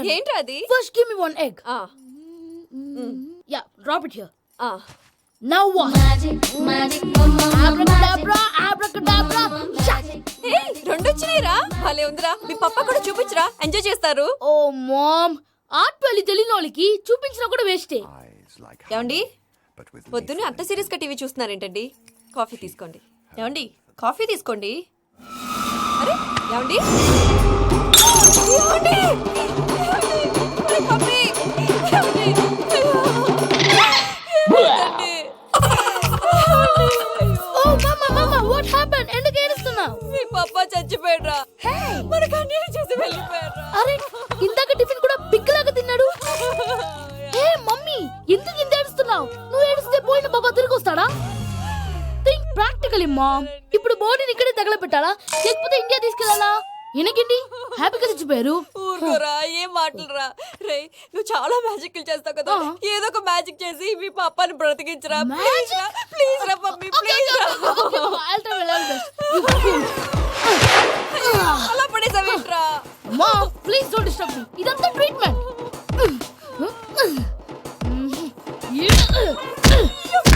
చెప్తాను. ఏంట్రా అది? First give me one egg. Yeah drop it here. Now what? అబ్రాకడాబ్రా అబ్రాకడాబ్రా. ఏయ్ రెండు వచ్చినాయిరా. భలే ఉందిరా. మీ పప్ప కూడా చూపించరా, ఎంజాయ్ చేస్తారు. ఓ మామ్, ఆర్ట్ పెళ్లి తెలియని వాళ్ళకి చూపించినా కూడా వేస్టే. ఏమండి పొద్దున్నే అంత సీరియస్ గా టీవీ చూస్తున్నారేంటండి? కాఫీ తీసుకోండి. ఏమండి కాఫీ తీసుకోండి. అరే ఏమండి ఏమండి? అరే పప్పీ! ఏమండి? ఏమైందండి? ఓ మమ్మా మమ్మా, వాట్ హ్యాపెండ్? ఎందుకు ఏడుస్తున్నావ్? మీ పప్ప చచ్చిపోయాడ్రా. మనకు అన్యాయం చేసి వెళ్ళిపోయాడ్రా. అరే ఇందాక టిఫిన్ కూడా పిక్కలాగా తిన్నాడు. ఏ మమ్మీ, ఎందుకు ఇంత ఏడుస్తున్నావు? నువ్వు ఏడిస్తే పోయిన బాబా తిరిగి వస్తాడా? Think practically ma'am. ఇప్పుడు బాడీని ఇక్కడే తగలబెట్టాలా లేకపోతే ఇండియా తీసుకెళ్లాలా? ఎనకండి హ్యాపీగా చచ్చిపోయారు. ఊరుకోరా, ఏం మాటలురా. రే నువ్వు చాలా మ్యాజిక్ చేస్తావు కదా, ఏదో ఒక మ్యాజిక్ చేసి మీ పాపాని బ్రతికించరా. ప్లీజ్ రా మమ్మీ, ప్లీజ్ రా. అలా పడేసావేంట్రా? Mom please don't disturb me. ఇదంతా ట్రీట్మెంట్.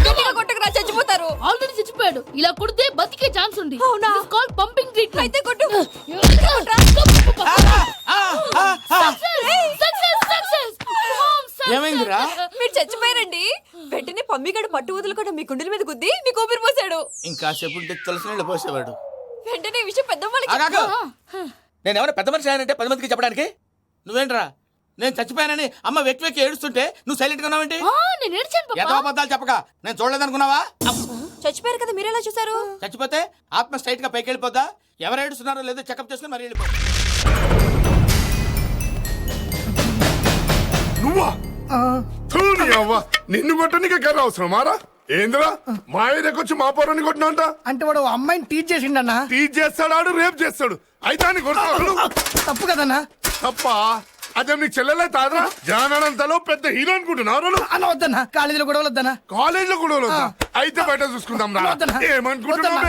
గట్టిగా కొట్టకురా, చచ్చిపోతారు. ఆల్రెడీ చచ్చిపోయాడు. ఇలా కొడితే బతికే ఛాన్స్ ఉంది. అవునా? It's called pumping treatment. అయితే కొట్టు. ఏమైందిరా? మీరు చచ్చిపోయారండి. వెంటనే పమ్మిగాడు పట్టు వదులుకుండా మీ గుండెల మీద గుద్ది మీకు ఊపిరి పోసాడు. ఇంకా సేపు తులసి నీళ్ళు పోసేవాడు. వెంటనే ఈ విషయం పెద్ద నేను ఎవరైనా పెద్ద మనిషి ఆయనంటే 10 మందికి చెప్పడానికి. నువ్వేంట్రా నేను చచ్చిపోయానని అమ్మ వెక్కి వెక్కి ఏడుస్తుంటే నువ్వు సైలెంట్ గా ఉన్నావేంటి? నేను ఏడ్చాను పాపా. ఏదో అబద్ధాలు చెప్పక నేను చూడలేదనుకున్నావా? చచ్చిపోయారు కదా, మీరెలా చూసారు? చచ్చిపోతే ఆత్మ స్ట్రైట్ గా పైకి వెళ్ళిపోద్దా? ఎవరు ఏడుస్తున్నారో లేదో చెకప్ చేసుకుని మరి వెళ్ళిపో. నువ్వా? నిన్ను కొట్టడానికి కర్ర అవసరమారా? ఏంద్రా మా ఏరియాకొచ్చి మా పొరాన్ని కొట్టినా అంట? అంటే వాడు అమ్మాయిని టీచ్ చేసిండన్నా. టీచ్ చేస్తాడు, రేప్ చేస్తాడు. అయితే కొడతాడు. తప్పు కదన్నా. తప్ప అదే నీకు చెల్లెలే తాదరా? జానంతలో పెద్ద హీరో అనుకుంటున్నారు. అన్న వద్దన్నా, కాలేజీలో కూడా వద్దన్నా. కాలేజ్ లో కూడా అయితే బయట చూసుకుందాం రా. ఏమనుకుంటున్నావు?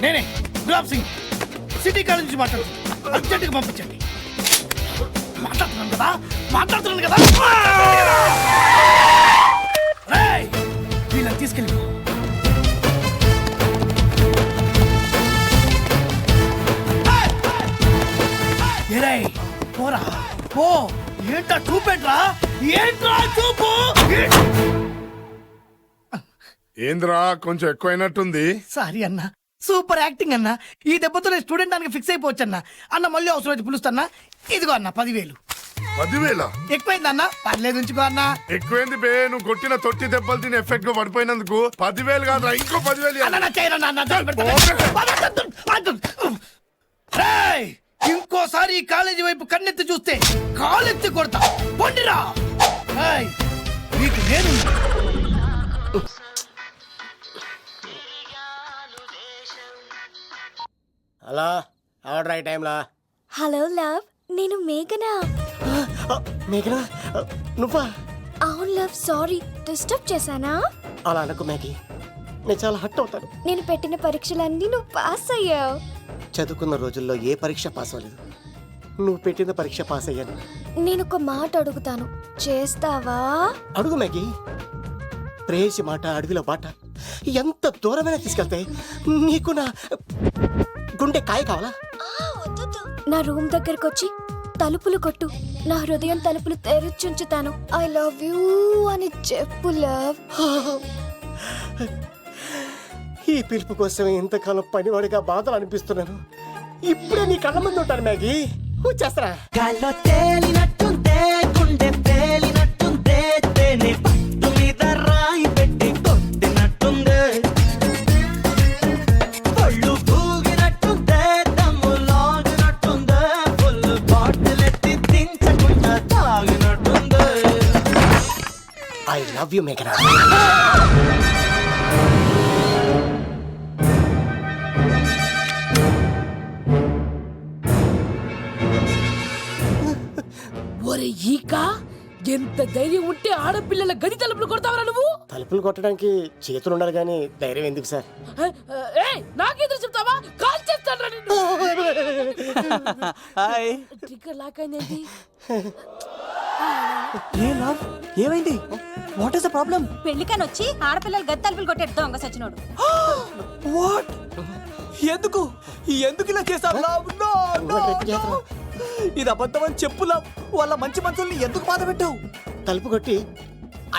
నేనే గులాబ్ సింగ్, సిటీ కాలేజ్ నుంచి మాట్లాడుతున్నాను. అర్జెంట్గా పంపించండి. మాట్లాడుతున్నాను కదా. వీళ్ళని తీసుకెళ్ళి పోరా పో. ఏంట్రా చూపేట్రా, ఏంట్రా చూపు. ఏంద్రా కొంచెం ఎక్కువైనట్టుంది. సారీ అన్నా, సూపర్ యాక్టింగ్ అన్నా. ఈ దెబ్బతో నేను స్టూడెంట్ దానికి ఫిక్స్ అయిపోవచ్చు అన్నా. అన్న మళ్ళీ అవసరం అయితే పిలుస్తాన్నా. ఇదిగో అన్న 10,000. 10,000 ఎక్కువైంది అన్న, పర్లేదు ఉంచుకో అన్న. ఎక్కువైంది బే. నువ్వు కొట్టిన తొట్టి దెబ్బలు తిని ఎఫెక్ట్ గా పడిపోయినందుకు 10,000 కాదురా, ఇంకో 10,000. ఇంకోసారి ఈ కాలేజీ వైపు కన్నెత్తి చూస్తే కాలెత్తి కొడతా. పొండిరా మీకు నేను. Hello, order right టైంలా. Hello love, నేను మేఘనా. మేఘనా నువ్వా? అవును లవ్, సారీ డిస్టర్బ్ చేశానా? అలా అనకు మ్యాగీ, నేను చాలా హర్ట్ అవుతాను. నేను పెట్టిన పరీక్షలన్నీ నువ్వు పాస్ అయ్యావు. చదువుకున్న రోజుల్లో ఏ పరీక్ష పాస్ అవ్వలేదు. నువ్వు పెట్టిన పరీక్ష పాస్ అయ్యాను. నేను ఒక మాట అడుగుతాను, చేస్తావా? అడుగు మ్యాగీ. ప్రేయసి మాట అడవిలో బాట ఎంత దూరమైనా తీసుకెళ్తాయి. నీకు నా గుండె కాయ కావాలా? నా రూమ్ దగ్గరకు వచ్చి తలుపులు కొట్టు, నా హృదయం తలుపులు తెరిచుంచుతాను. ఐ లవ్ యూ అని చెప్పు లవ్. ఈ పిలుపు కోసం ఇంతకాలం పనివాడిగా బాధలు అనిపిస్తున్నాను. ఇప్పుడే నీ కళ్ళ ముందు ఉంటాను మ్యాగీ. వచ్చేస్తారా? గాల్లో తేలినట్టుందే, గుండె తేలినట్టుందే, తేనె పట్టు మీద రాయి పెట్టి కొట్టినట్టుందే, పళ్ళు పూగినట్టుందే, దమ్ము లాగినట్టుందే, ఫుల్ బాటిల్ ఎత్తి దించకుండా తాగినట్టుందే. లవ్ యూ మేఘనా. ఒరే ఈక, ఎంత ధైర్యం ఉంటే ఆడపిల్లల గది తలుపులు కొడతావరా నువ్వు? తలుపులు కొట్టడానికి చేతులు ఉండాలి కానీ ధైర్యం ఎందుకు సార్? నాకెదురు చెప్తావా? కాల్ చేస్తాను నిన్ను. హాయ్. ట్రిగ్గర్ లాక్ అయింది. ఏ లవ్ ఏమైంది? What is the problem? పెళ్లికని వచ్చి ఆడపిల్లలు గది తలుపులు కొట్టాడు దొంగ సచ్చినోడు. వాట్? ఎందుకు ఎందుకు ఇలా చేసావు లవ్? No no no. ఇది అబద్ధం అని చెప్పు లవ్. వాళ్ళ మంచి మనసుల్ని ఎందుకు బాధ పెట్టావు? తలుపు కొట్టి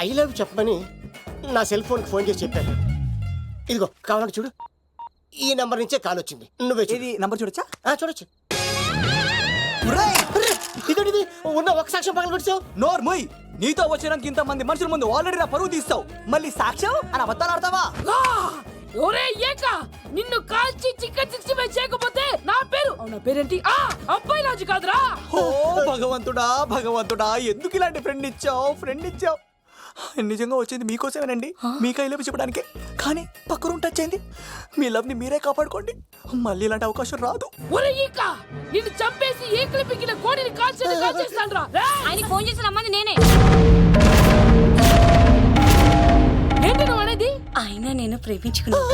ఐ లవ్ చెప్పమని నా సెల్ ఫోన్కి ఫోన్ చేసి చెప్పాను. ఇదిగో కావాలంటే చూడు, ఈ నంబర్ నుంచే కాల్ వచ్చింది. నువ్వే చూడు. ఇది నంబర్ చూడొచ్చా? చూడొచ్చు. ఇదేంటిది? ఉన్న ఒక సాక్ష్యం పగల కొట్టావు. నోర్ మొయ్. నీతో వచ్చినాక ఇంత మంది మనుషుల ముందు ఆల్రెడీ నా పరువు తీస్తావు, మళ్ళీ సాక్ష్యం అని అబద్ధాలు ఆడతావా? ఒరే ఏక, నిన్ను కాల్చి చికెన్ 65 చేయకపోతే నా పేరు అవునా పేరేంటి? అబ్బాయి రాజు కాదురా. ఓ భగవంతుడా భగవంతుడా, ఎందుకు ఇలాంటి ఫ్రెండ్ ఇచ్చావు? నిజంగా వచ్చింది మీకోసమేనండి, మీకు ఐ లవ్ చెప్పడానికి. కానీ పక్క రూమ్ టచ్ అయింది. మీ లవ్ ని మీరే కాపాడుకోండి, మళ్ళీ ఇలాంటి అవకాశం రాదు. ఒరే ఈక, నిన్ను చంపేసి ఏకలు పిగిన కోడిని కాల్చేస్తాను రా. ఆయన ఫోన్ చేసి రమ్మని నేనే. ఏంటి నువ్వు అనేది? ఆయన నేను ప్రేమించుకున్నాను.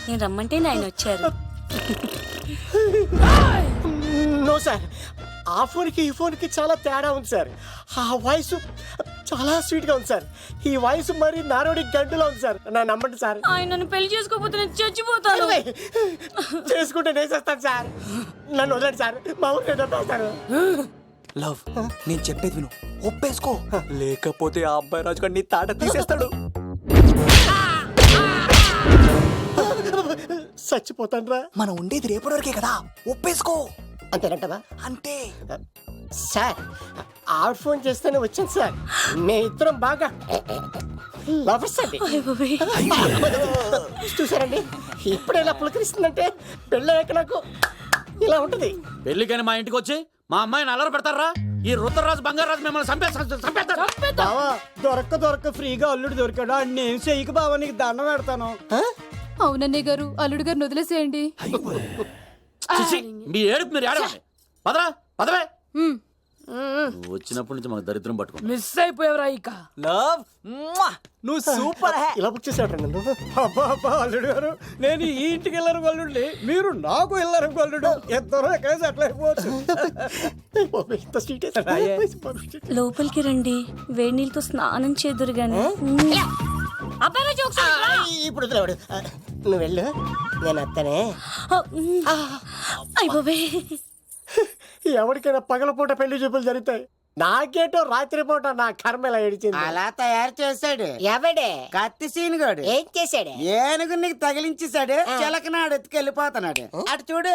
నేను రమ్మంటే ఆయన వచ్చారు. నో సార్, ఆ ఫోన్కి ఈ ఫోన్కి చాలా తేడా ఉంది సార్. ఆ వాయిస్ చాలా స్వీట్ గా ఉంది సార్. ఈ వాయిస్ మరి నారోడి గంటలో ఉంది సార్. నా నమ్మండి సార్. ఆయన నన్ను పెళ్లి చేసుకోకపోతే నేను చచ్చిపోతాను. చేసుకుంటే నేను చేస్తాను సార్. నన్ను వదలండి సార్, మా ఊరిని చంపేస్తారు. లవ్ నేను చెప్పేది విను, ఒప్పేసుకో, లేకపోతే ఆ అబ్బాయి రాజు గారిని తాట తీసేస్తాడు. చచ్చిపోతాను రా. మనం ఉండేది రేపటి వరకే కదా, ఒప్పేసుకో. అంతేనంటవా? అంతే. సార్ ఆవిడ ఫోన్ చేస్తేనే వచ్చాను సార్. మే ఇద్దరం బాగా లవర్స్ అండి. చూసారండి, ఇప్పుడు ఎలా పులకరిస్తుందంటే పెళ్ళయ్యాక నాకు ఇలా ఉంటది. పెళ్లికని మా ఇంటికి వచ్చి మా అమ్మాయిని అల్లరి పెడతారా? ఈ రుద్రరాజు బంగారాజు మిమ్మల్ని చంపేస్తారు. బావా దొరక్క ఫ్రీగా అల్లుడు దొరికాడు. నేను చెయ్యికి బావా నీకు దండం పెడతాను. అవునన్నయ్య గారు, అల్లుడు గారిని వదిలేసేయండి. చిచి, మీ ఏడుపు మీరు ఏడవండి. పదవే. నువ్వు వచ్చినప్పటి నుంచి మాకు దరిద్రం పట్టుకో. మిస్ అయిపోయావురా ఈక. లవ్ నువ్వు సూపర్. ఇలా బుక్ చేసాడు నన్ను. అబ్బా అల్లుడు గారు, నేను ఈ ఇంటికి వెళ్ళరు గల్లుండి, మీరు నాకు వెళ్ళరు గల్లుడు. ఇద్దరు కలిసి అట్లా అయిపోవచ్చు. ఇంత స్వీట్ లోపలికి రండి, వేడి నీళ్ళతో స్నానం చేదురు గాని. ఇప్పుడు వదిలేవాడు. నువ్వు వెళ్ళు, నేను అత్తనే. అయిపోయి ఎవరికైనా పగలపూట పెళ్లి చూపులు జరుగుతాయి, నాకేటో రాత్రిపూట నా కర్మ ఇలా ఏడిచింది. అలా తయారు చేశాడు ఎవడే? కత్తి సీనుగాడు. ఏం చేశాడు? ఏనుగు నీకు తగిలించేశాడు. చిలకనాడు ఎత్తుకెళ్ళిపోతున్నాడు. అటు చూడు.